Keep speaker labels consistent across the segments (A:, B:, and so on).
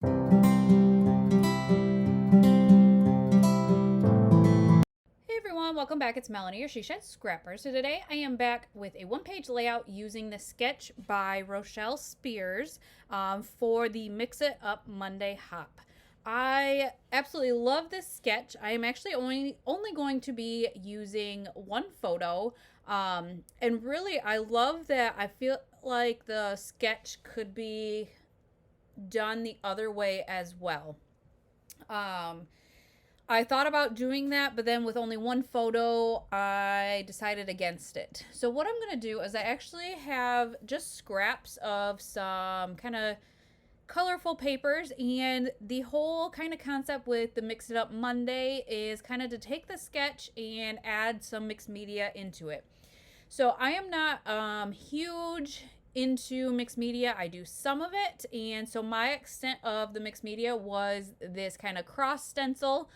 A: Hey everyone, welcome back. It's Melanie, your She Shed Scrapper. So today I am back with a one-page layout using the sketch by Rochelle Spears for the Mix It Up Monday Hop. I absolutely love this sketch. I am actually only going to be using one photo. And really, I love that I feel like the sketch could be done the other way as well. Um, I thought about doing that, but then with only one photo, I decided against it. So what I'm going to do is I actually have just scraps of some kind of colorful papers, and the whole kind of concept with the Mix It Up Monday is kind of to take the sketch and add some mixed media into it. So I am not huge into mixed media. I do some of it, and so my extent of the mixed media was this kind of cross stencil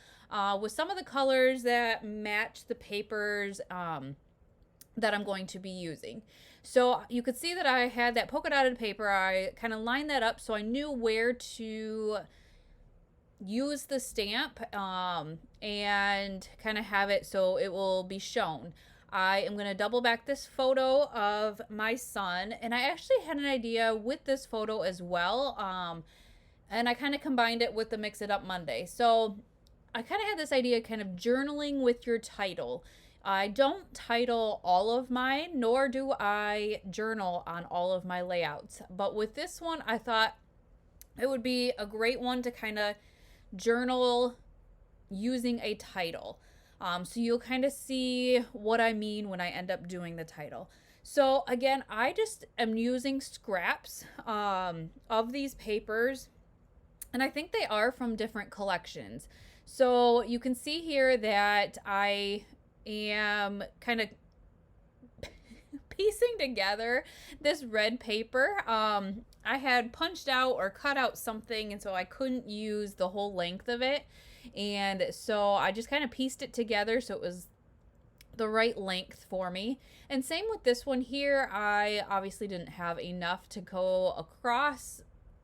A: with some of the colors that match the papers that I'm going to be using. So you could see that I had that polka dotted paper. I kind of lined that up so I knew where to use the stamp and kind of have it so it will be shown. I am going to double back this photo of my son, and I actually had an idea with this photo as well, and I kind of combined it with the Mix It Up Monday. So I kind of had this idea kind of journaling with your title. I don't title all of mine, nor do I journal on all of my layouts, but with this one I thought it would be a great one to kind of journal using a title. So you'll kind of see what I mean when I end up doing the title. So again, I just am using scraps of these papers, and I think they are from different collections. So you can see here that I am kind of piecing together this red paper. I had punched out or cut out something, and so I couldn't use the whole length of it. And so I just kind of pieced it together so it was the right length for me. And same with this one here. I obviously didn't have enough to go across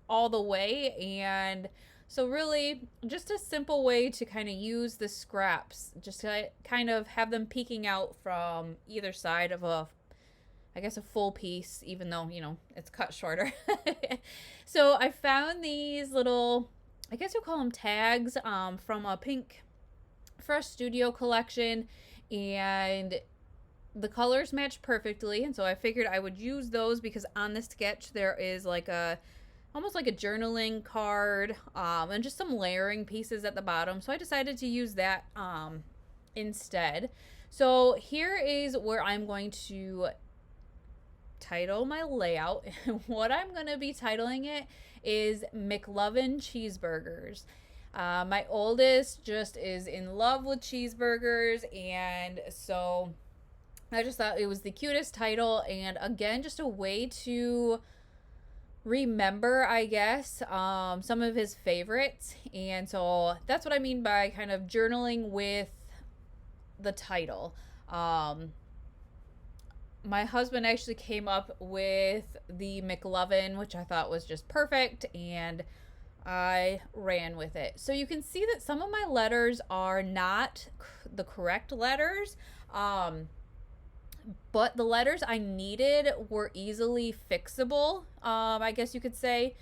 A: all the way, and so really just a simple way to kind of use the scraps, just to kind of have them peeking out from either side of I guess a full piece, even though, it's cut shorter. So I found these little, I guess you'll call them tags, from a Pink Fresh Studio collection, and the colors matched perfectly, and so I figured I would use those because on this sketch there is almost like a journaling card, and just some layering pieces at the bottom, so I decided to use that instead. So here is where I'm going to title my layout. What I'm going to be titling it is McLovin' Cheeseburgers. My oldest just is in love with cheeseburgers, and so I just thought it was the cutest title, and again, just a way to remember, I guess, some of his favorites. And so that's what I mean by kind of journaling with the title. My husband actually came up with the McLovin, which I thought was just perfect, and I ran with it. So you can see that some of my letters are not the correct letters, but the letters I needed were easily fixable, I guess you could say,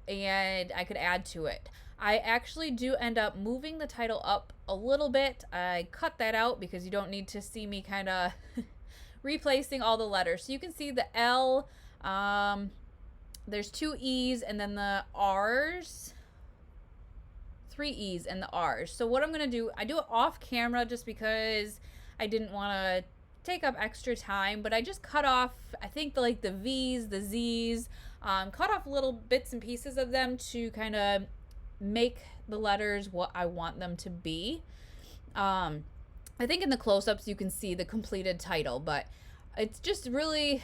A: and I could add to it. I actually do end up moving the title up a little bit. I cut that out because you don't need to see me kind of replacing all the letters. So you can see the L, there's 2 E's, and then the R's, 3 E's and the R's. So what I'm going to do, I do it off camera just because I didn't want to take up extra time, but I just cut off, I think, the V's, the Z's, cut off little bits and pieces of them to kind of make the letters what I want them to be. I think in the close-ups you can see the completed title, but it's just really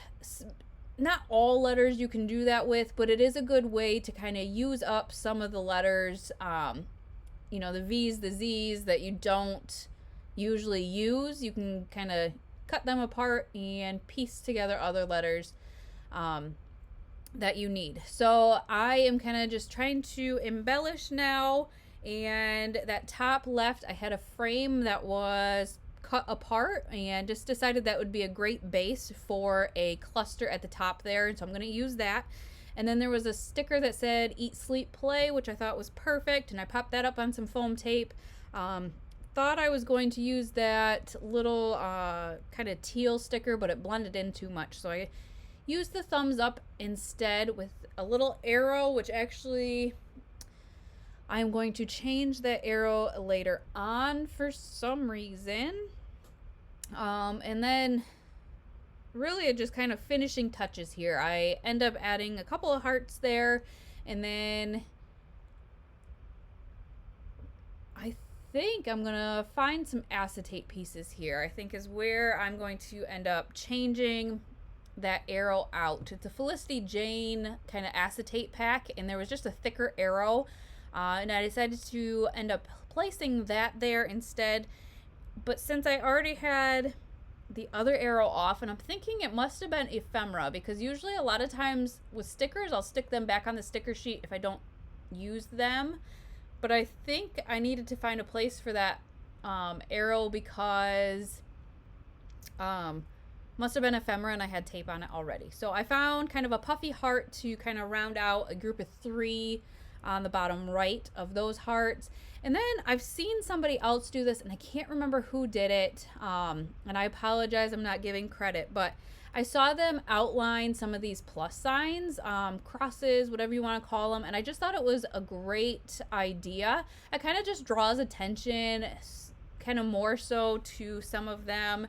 A: not all letters you can do that with, but it is a good way to kind of use up some of the letters, the V's, the Z's that you don't usually use. You can kind of cut them apart and piece together other letters. that you need. So I am kind of just trying to embellish now. And that top left, I had a frame that was cut apart and just decided that would be a great base for a cluster at the top there. And so I'm going to use that. And then there was a sticker that said Eat, Sleep, Play, which I thought was perfect. And I popped that up on some foam tape. Thought I was going to use that little kind of teal sticker, but it blended in too much. So I used the thumbs up instead with a little arrow, which actually I'm going to change that arrow later on for some reason. And then really just kind of finishing touches here. I end up adding a couple of hearts there, and then I think I'm gonna find some acetate pieces here. I think is where I'm going to end up changing that arrow out. It's a Felicity Jane kind of acetate pack, and there was just a thicker arrow, and I decided to end up placing that there instead. But since I already had the other arrow off, and I'm thinking it must have been ephemera, because usually a lot of times with stickers I'll stick them back on the sticker sheet if I don't use them. But I think I needed to find a place for that arrow because must have been ephemera and I had tape on it already. So I found kind of a puffy heart to kind of round out a group of 3 on the bottom right of those hearts. And then I've seen somebody else do this, and I can't remember who did it. And I apologize, I'm not giving credit, but I saw them outline some of these plus signs, crosses, whatever you want to call them. And I just thought it was a great idea. It kind of just draws attention, kind of more so to some of them.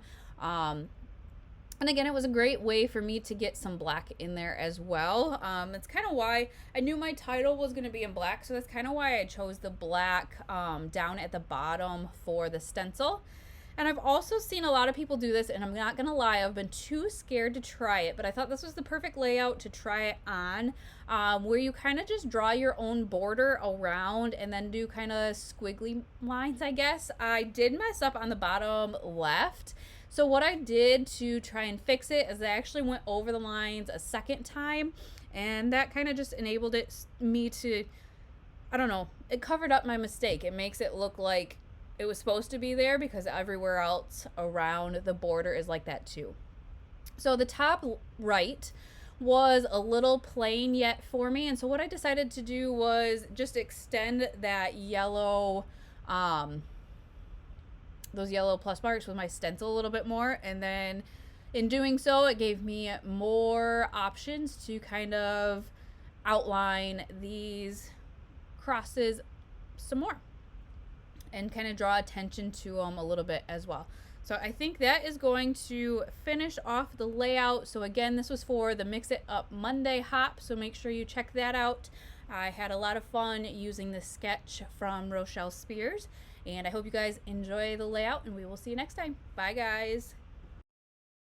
A: And again, it was a great way for me to get some black in there as well. It's kind of why I knew my title was going to be in black. So that's kind of why I chose the black down at the bottom for the stencil. And I've also seen a lot of people do this, and I'm not going to lie, I've been too scared to try it. But I thought this was the perfect layout to try it on, where you kind of just draw your own border around and then do kind of squiggly lines, I guess. I did mess up on the bottom left. So what I did to try and fix it is I actually went over the lines a second time, and that kind of just enabled me to, I don't know, it covered up my mistake. It makes it look like it was supposed to be there because everywhere else around the border is like that too. So the top right was a little plain yet for me, and so what I decided to do was just extend that yellow those yellow plus marks with my stencil a little bit more, and then in doing so it gave me more options to kind of outline these crosses some more and kind of draw attention to them a little bit as well. So I think that is going to finish off the layout. So again, this was for the Mix It Up Monday hop, so make sure you check that out. I had a lot of fun using the sketch from Rochelle Spears, and I hope you guys enjoy the layout, and we will see you next time. Bye, guys.